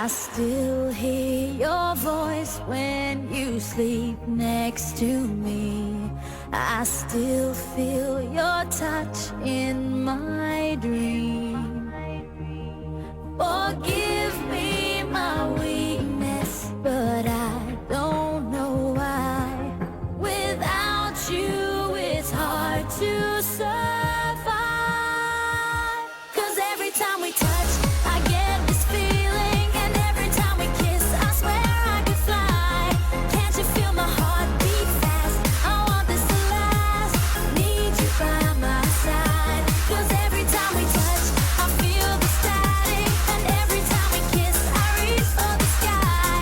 I still hear your voice when you sleep next to me. I still feel your touch in my dream. Forgive me my weakness, but I don't know why. Without you, it's hard to survive. 'Cause every time we touch, I get this feeling, and every time we kiss, I swear I could fly. Can't you feel my heart beat fast? I want this to last. Need you by my side. 'Cause every time we touch, I feel the static, and every time we kiss, I reach for the sky.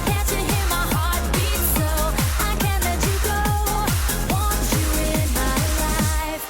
Can't you hear my heart beat? So I can't let you go. Want you in my life.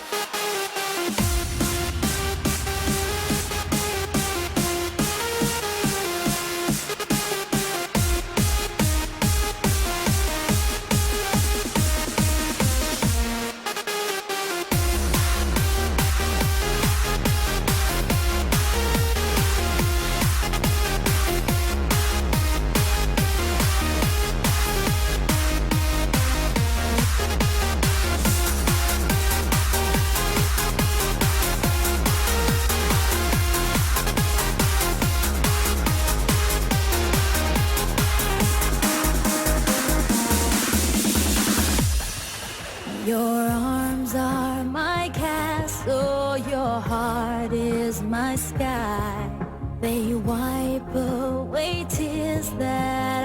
Your arms are my castle, your heart is my sky. They wipe away tears that